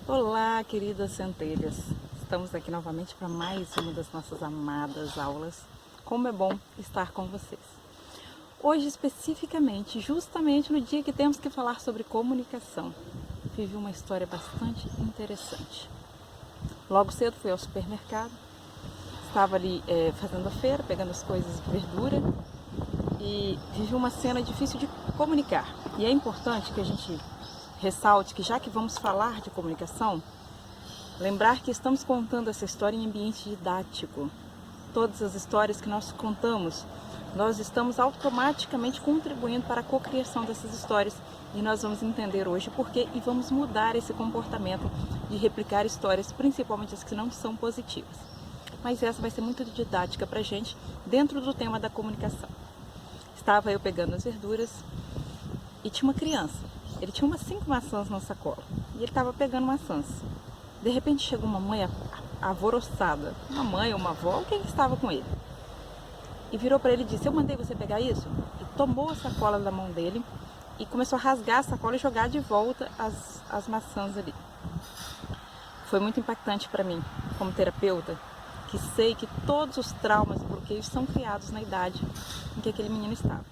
Olá, queridas centelhas! Estamos aqui novamente para mais uma das nossas amadas aulas. Como é bom estar com vocês. Hoje, especificamente, justamente no dia que temos que falar sobre comunicação, vivi uma história bastante interessante. Logo cedo fui ao supermercado, estava ali fazendo a feira, pegando as coisas de verdura e vivi uma cena difícil de comunicar. E é importante que a gente ressalte que, já que vamos falar de comunicação, lembrar que estamos contando essa história em ambiente didático. Todas as histórias que nós contamos, nós estamos automaticamente contribuindo para a cocriação dessas histórias, e nós vamos entender hoje por quê e vamos mudar esse comportamento de replicar histórias, principalmente as que não são positivas. Mas essa vai ser muito didática para a gente dentro do tema da comunicação. Estava eu pegando as verduras e tinha uma criança. Ele tinha umas 5 maçãs na sacola e ele estava pegando maçãs. De repente chegou uma mãe alvoroçada, uma mãe ou uma avó, quem estava com ele, e virou para ele e disse: "Eu mandei você pegar isso?" E tomou a sacola da mão dele e começou a rasgar a sacola e jogar de volta as maçãs ali. Foi muito impactante para mim, como terapeuta, que sei que todos os traumas e bloqueios são criados na idade em que aquele menino estava.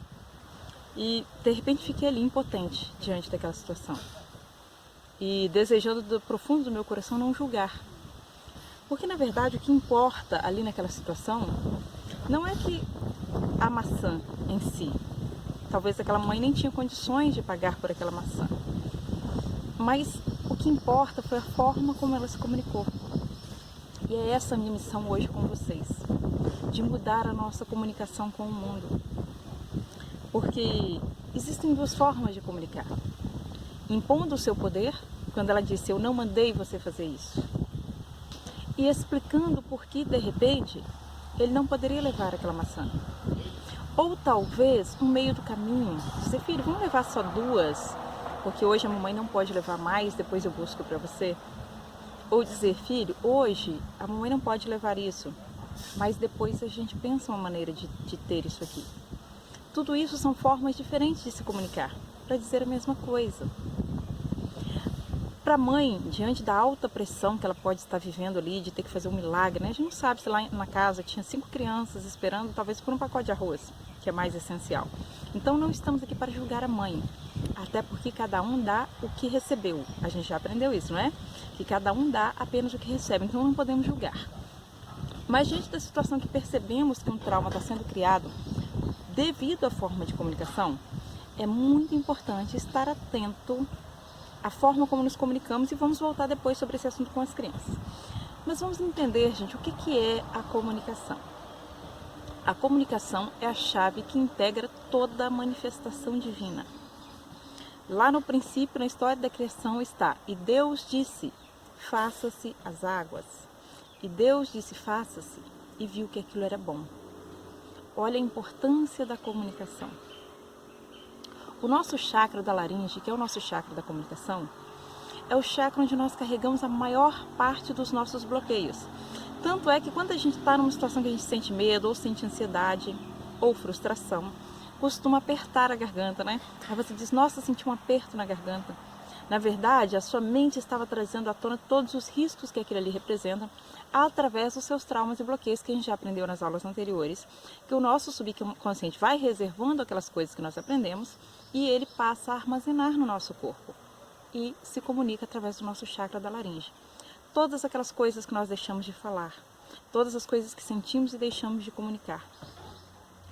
E de repente fiquei ali impotente diante daquela situação e desejando do profundo do meu coração não julgar, porque na verdade o que importa ali naquela situação não é que a maçã em si, talvez aquela mãe nem tinha condições de pagar por aquela maçã, mas o que importa foi a forma como ela se comunicou. E é essa a minha missão hoje com vocês, de mudar a nossa comunicação com o mundo. Porque existem 2 formas de comunicar: impondo o seu poder, quando ela disse "eu não mandei você fazer isso", e explicando por que de repente ele não poderia levar aquela maçã. Ou talvez um meio do caminho, dizer: "Filho, vamos levar só 2, porque hoje a mamãe não pode levar mais, depois eu busco para você". Ou dizer: "Filho, hoje a mamãe não pode levar isso, mas depois a gente pensa uma maneira de ter isso aqui". Tudo isso são formas diferentes de se comunicar, para dizer a mesma coisa. Para a mãe, diante da alta pressão que ela pode estar vivendo ali, de ter que fazer um milagre, né? A gente não sabe se lá na casa tinha 5 crianças esperando, talvez por um pacote de arroz, que é mais essencial. Então não estamos aqui para julgar a mãe, até porque cada um dá o que recebeu. A gente já aprendeu isso, não é? Que cada um dá apenas o que recebe, então não podemos julgar. Mas diante da situação que percebemos que um trauma está sendo criado devido à forma de comunicação, é muito importante estar atento à forma como nos comunicamos, e vamos voltar depois sobre esse assunto com as crianças. Mas vamos entender, gente, o que é a comunicação. A comunicação é a chave que integra toda a manifestação divina. Lá no princípio, na história da criação está: "E Deus disse, faça-se as águas. E Deus disse, faça-se, e viu que aquilo era bom". Olha a importância da comunicação. O nosso chakra da laringe, que é o nosso chakra da comunicação, é o chakra onde nós carregamos a maior parte dos nossos bloqueios. Tanto é que quando a gente está numa situação que a gente sente medo, ou sente ansiedade, ou frustração, costuma apertar a garganta, né? Aí você diz: "Nossa, senti um aperto na garganta". Na verdade, a sua mente estava trazendo à tona todos os riscos que aquilo ali representa, através dos seus traumas e bloqueios, que a gente já aprendeu nas aulas anteriores, que o nosso subconsciente vai reservando aquelas coisas que nós aprendemos e ele passa a armazenar no nosso corpo e se comunica através do nosso chakra da laringe. Todas aquelas coisas que nós deixamos de falar, todas as coisas que sentimos e deixamos de comunicar,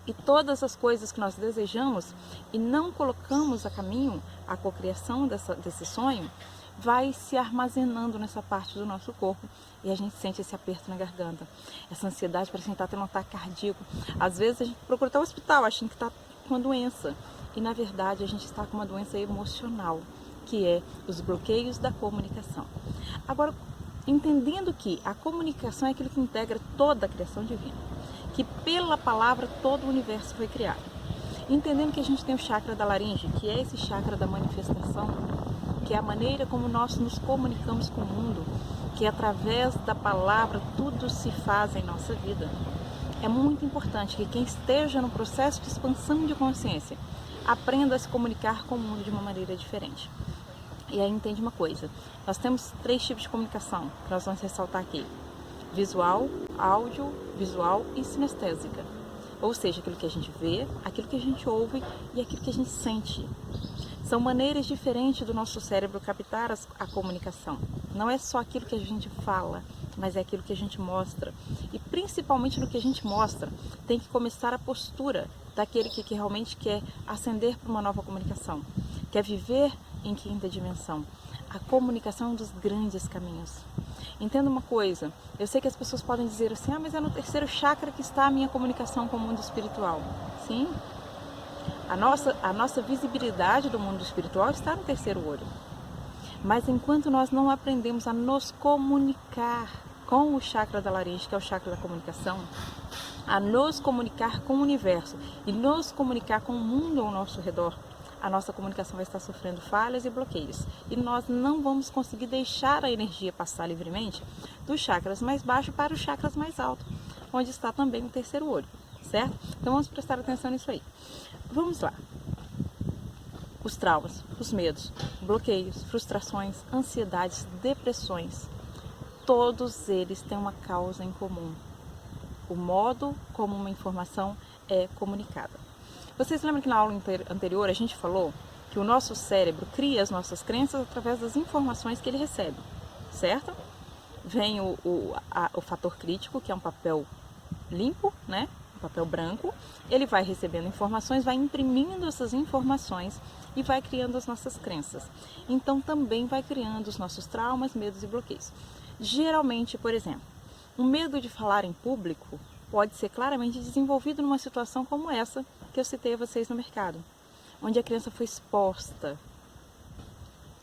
e todas as coisas que nós desejamos e não colocamos a caminho, a cocriação desse sonho, vai se armazenando nessa parte do nosso corpo, e a gente sente esse aperto na garganta, essa ansiedade para sentar, ter um ataque cardíaco. Às vezes a gente procura até o hospital achando que está com uma doença, e na verdade a gente está com uma doença emocional, que é os bloqueios da comunicação. Agora, entendendo que a comunicação é aquilo que integra toda a criação divina, que pela palavra todo o universo foi criado. Entendendo que a gente tem o chakra da laringe, que é esse chakra da manifestação, que é a maneira como nós nos comunicamos com o mundo, que através da palavra tudo se faz em nossa vida. É muito importante que quem esteja no processo de expansão de consciência aprenda a se comunicar com o mundo de uma maneira diferente. E aí entende uma coisa, nós temos 3 tipos de comunicação que nós vamos ressaltar aqui: visual, audiovisual e sinestésica. Ou seja, aquilo que a gente vê, aquilo que a gente ouve e aquilo que a gente sente. São maneiras diferentes do nosso cérebro captar a comunicação. Não é só aquilo que a gente fala, mas é aquilo que a gente mostra. E principalmente no que a gente mostra, tem que começar a postura daquele que realmente quer ascender para uma nova comunicação, quer viver em 5ª dimensão. A comunicação é um dos grandes caminhos. Entenda uma coisa, eu sei que as pessoas podem dizer assim, mas é no 3º chakra que está a minha comunicação com o mundo espiritual. Sim, a nossa visibilidade do mundo espiritual está no 3º olho. Mas enquanto nós não aprendemos a nos comunicar com o chakra da laringe, que é o chakra da comunicação, a nos comunicar com o universo e nos comunicar com o mundo ao nosso redor, a nossa comunicação vai estar sofrendo falhas e bloqueios. E nós não vamos conseguir deixar a energia passar livremente dos chakras mais baixos para os chakras mais altos, onde está também o 3º olho, certo? Então vamos prestar atenção nisso aí. Vamos lá. Os traumas, os medos, bloqueios, frustrações, ansiedades, depressões, todos eles têm uma causa em comum: o modo como uma informação é comunicada. Vocês lembram que na aula anterior a gente falou que o nosso cérebro cria as nossas crenças através das informações que ele recebe, certo? Vem o fator crítico, que é um papel limpo, né? Um papel branco. Ele vai recebendo informações, vai imprimindo essas informações e vai criando as nossas crenças. Então também vai criando os nossos traumas, medos e bloqueios. Geralmente, por exemplo, o medo de falar em público pode ser claramente desenvolvido numa situação como essa que eu citei a vocês no mercado, onde a criança foi exposta.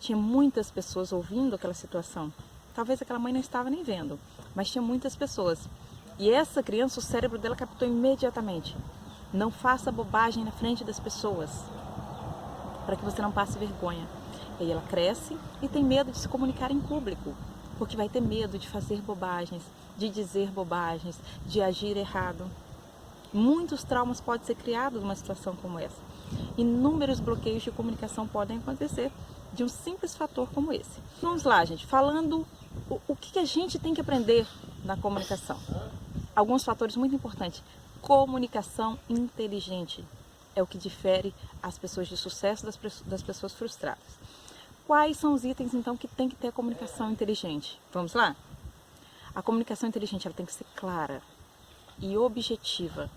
Tinha muitas pessoas ouvindo aquela situação. Talvez aquela mãe não estava nem vendo, mas tinha muitas pessoas. E essa criança, o cérebro dela captou imediatamente: não faça bobagem na frente das pessoas, para que você não passe vergonha. E aí ela cresce e tem medo de se comunicar em público, porque vai ter medo de fazer bobagens, de dizer bobagens, de agir errado. Muitos traumas podem ser criados numa situação como essa. Inúmeros bloqueios de comunicação podem acontecer de um simples fator como esse. Vamos lá, gente, falando o que a gente tem que aprender na comunicação. Alguns fatores muito importantes. Comunicação inteligente é o que difere as pessoas de sucesso das pessoas frustradas. Quais são os itens, então, que tem que ter a comunicação inteligente? Vamos lá? A comunicação inteligente ela tem que ser clara e objetiva.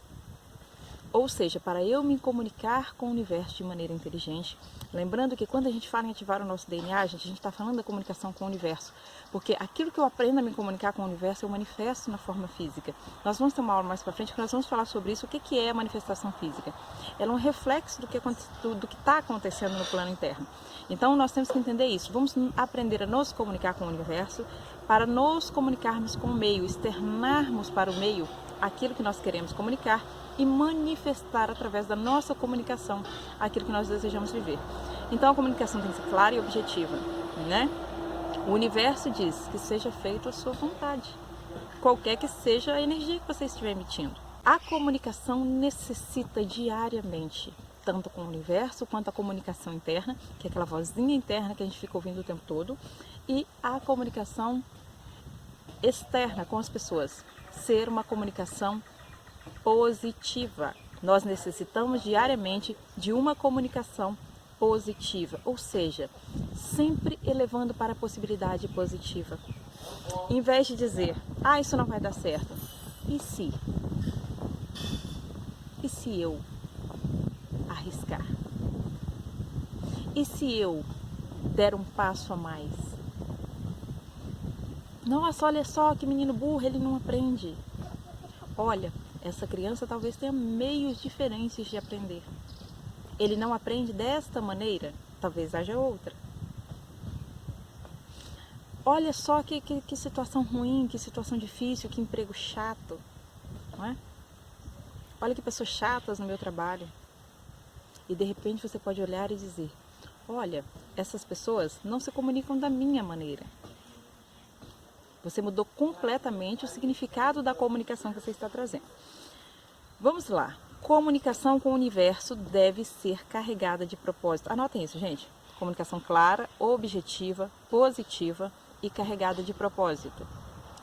Ou seja, para eu me comunicar com o universo de maneira inteligente, lembrando que quando a gente fala em ativar o nosso DNA, a gente está falando da comunicação com o universo, porque aquilo que eu aprendo a me comunicar com o universo eu manifesto na forma física. Nós vamos ter uma aula mais para frente que nós vamos falar sobre isso. O que é a manifestação física? Ela é um reflexo do que está acontecendo no plano interno. Então nós temos que entender isso. Vamos aprender a nos comunicar com o universo para nos comunicarmos com o meio, externarmos para o meio aquilo que nós queremos comunicar e manifestar através da nossa comunicação aquilo que nós desejamos viver. Então a comunicação tem que ser clara e objetiva, né? O universo diz que seja feita a sua vontade, qualquer que seja a energia que você estiver emitindo. A comunicação necessita diariamente, tanto com o universo quanto a comunicação interna, que é aquela vozinha interna que a gente fica ouvindo o tempo todo, e a comunicação externa com as pessoas, ser uma comunicação positiva. Nós necessitamos diariamente de uma comunicação positiva, ou seja, sempre elevando para a possibilidade positiva. Em vez de dizer, isso não vai dar certo, e se? E se eu arriscar? E se eu der um passo a mais? Nossa, olha só que menino burro, ele não aprende. Olha, essa criança talvez tenha meios diferentes de aprender. Ele não aprende desta maneira, talvez haja outra. Olha só que situação ruim, que situação difícil, que emprego chato, não é? Olha que pessoas chatas no meu trabalho. E de repente você pode olhar e dizer, olha, essas pessoas não se comunicam da minha maneira. Você mudou completamente o significado da comunicação que você está trazendo. Vamos lá. Comunicação com o universo deve ser carregada de propósito. Anotem isso, gente. Comunicação clara, objetiva, positiva e carregada de propósito.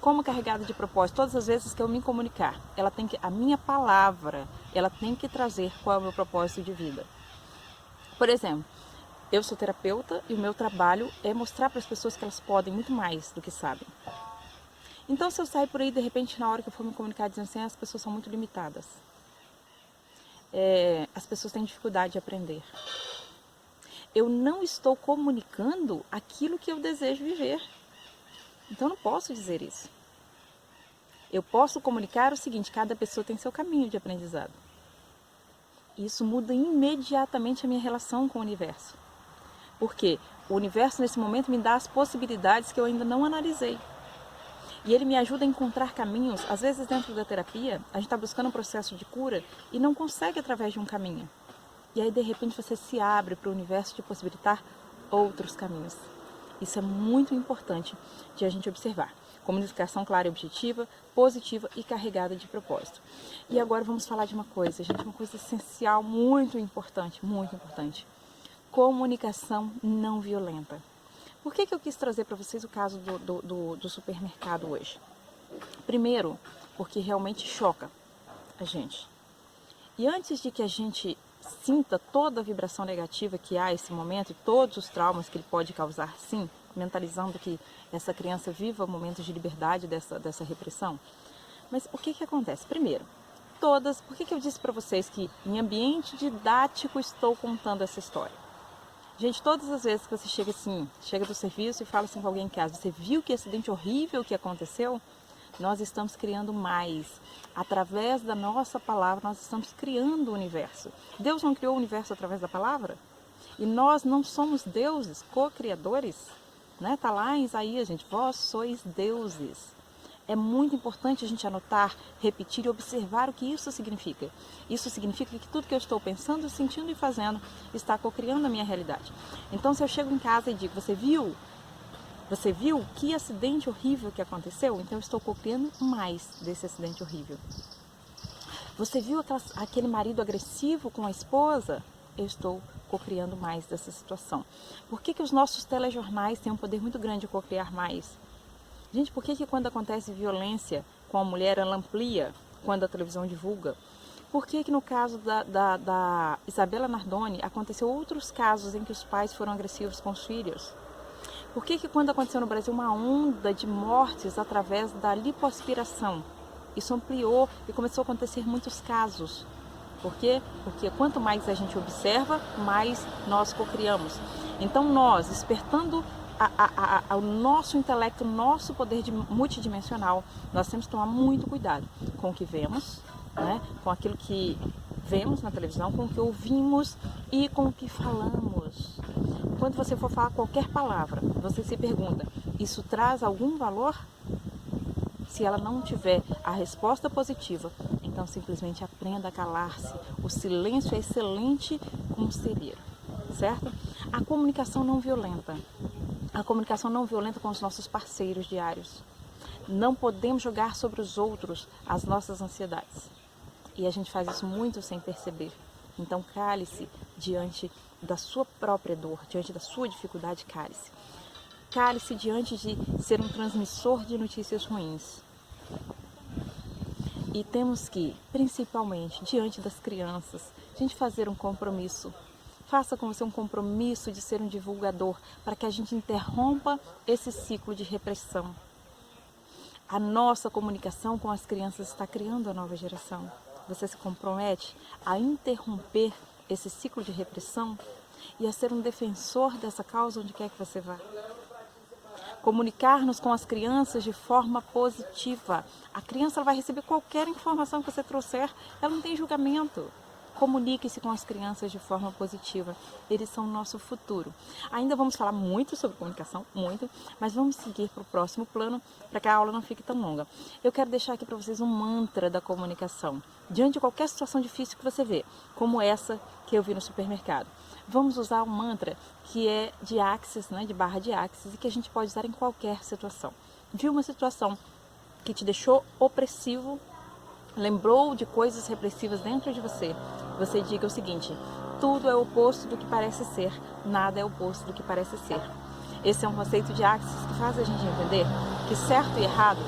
Como carregada de propósito? Todas as vezes que eu me comunicar, a minha palavra, ela tem que trazer qual é o meu propósito de vida. Por exemplo, eu sou terapeuta e o meu trabalho é mostrar para as pessoas que elas podem muito mais do que sabem. Então, se eu sair por aí, de repente, na hora que eu for me comunicar, dizendo assim, as pessoas são muito limitadas. As pessoas têm dificuldade de aprender. Eu não estou comunicando aquilo que eu desejo viver. Então, eu não posso dizer isso. Eu posso comunicar o seguinte, cada pessoa tem seu caminho de aprendizado. Isso muda imediatamente a minha relação com o universo. Porque o universo, nesse momento, me dá as possibilidades que eu ainda não analisei. E ele me ajuda a encontrar caminhos. Às vezes, dentro da terapia, a gente está buscando um processo de cura e não consegue através de um caminho. E aí, de repente, você se abre para o universo te possibilitar outros caminhos. Isso é muito importante de a gente observar. Comunicação clara e objetiva, positiva e carregada de propósito. E agora vamos falar de uma coisa, gente, uma coisa essencial, muito importante, muito importante. Comunicação não violenta. Por que eu quis trazer para vocês o caso do supermercado hoje? Primeiro, porque realmente choca a gente. E antes de que a gente sinta toda a vibração negativa que há nesse momento e todos os traumas que ele pode causar, sim, mentalizando que essa criança viva momentos de liberdade dessa repressão. Mas o que acontece? Primeiro, por que eu disse para vocês que em ambiente didático estou contando essa história? Gente, todas as vezes que você chega do serviço e fala assim com alguém em casa, você viu que acidente horrível que aconteceu? Nós estamos criando mais. Através da nossa palavra, nós estamos criando o universo. Deus não criou o universo através da palavra? E nós não somos deuses, co-criadores? Né? Tá lá em Isaías, gente, vós sois deuses. É muito importante a gente anotar, repetir e observar o que isso significa. Isso significa que tudo que eu estou pensando, sentindo e fazendo está co-criando a minha realidade. Então, se eu chego em casa e digo, você viu que acidente horrível que aconteceu? Então, eu estou co-criando mais desse acidente horrível. Você viu aquele marido agressivo com a esposa? Eu estou co-criando mais dessa situação. Por que os nossos telejornais têm um poder muito grande de co-criar mais? Gente, por que quando acontece violência com a mulher, ela amplia quando a televisão divulga? Por que no caso da Isabela Nardoni aconteceu outros casos em que os pais foram agressivos com os filhos? Por que quando aconteceu no Brasil uma onda de mortes através da lipoaspiração, isso ampliou e começou a acontecer muitos casos? Por quê? Porque quanto mais a gente observa, mais nós cocriamos. Então nós, despertando o nosso intelecto, o nosso poder multidimensional, nós temos que tomar muito cuidado com o que vemos, né? Com aquilo que vemos na televisão, com o que ouvimos e com o que falamos. Quando você for falar qualquer palavra, você se pergunta, isso traz algum valor? Se ela não tiver a resposta positiva, então simplesmente aprenda a calar-se. O silêncio é excelente conselheiro, certo? A comunicação não violenta. A comunicação não violenta com os nossos parceiros diários. Não podemos jogar sobre os outros as nossas ansiedades. E a gente faz isso muito sem perceber. Então cale-se diante da sua própria dor, diante da sua dificuldade, cale-se. Cale-se diante de ser um transmissor de notícias ruins. E temos que, principalmente, diante das crianças, a gente fazer um compromisso. Faça com você um compromisso de ser um divulgador, para que a gente interrompa esse ciclo de repressão. A nossa comunicação com as crianças está criando a nova geração. Você se compromete a interromper esse ciclo de repressão e a ser um defensor dessa causa onde quer que você vá. Comunicar-nos com as crianças de forma positiva. A criança ela vai receber qualquer informação que você trouxer, ela não tem julgamento. Comunique-se com as crianças de forma positiva. Eles são o nosso futuro. Ainda vamos falar muito sobre comunicação, muito, mas vamos seguir para o próximo plano para que a aula não fique tão longa. Eu quero deixar aqui para vocês um mantra da comunicação. Diante de qualquer situação difícil que você vê, como essa que eu vi no supermercado. Vamos usar um mantra que é de axis, né, de barra de axis, e que a gente pode usar em qualquer situação. Viu uma situação que te deixou opressivo, lembrou de coisas repressivas dentro de você, você diga o seguinte: Tudo é o oposto do que parece ser, nada é o oposto do que parece ser. Esse é um conceito de Axis que faz a gente entender que certo e errado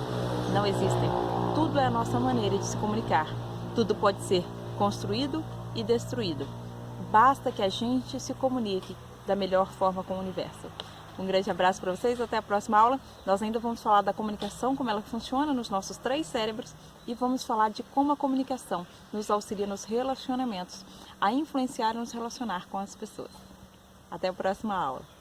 não existem. Tudo é a nossa maneira de se comunicar. Tudo pode ser construído e destruído. Basta que a gente se comunique da melhor forma com o universo. Um grande abraço para vocês, até a próxima aula. Nós ainda vamos falar da comunicação, como ela funciona nos nossos 3 cérebros e vamos falar de como a comunicação nos auxilia nos relacionamentos, a influenciar e nos relacionar com as pessoas. Até a próxima aula.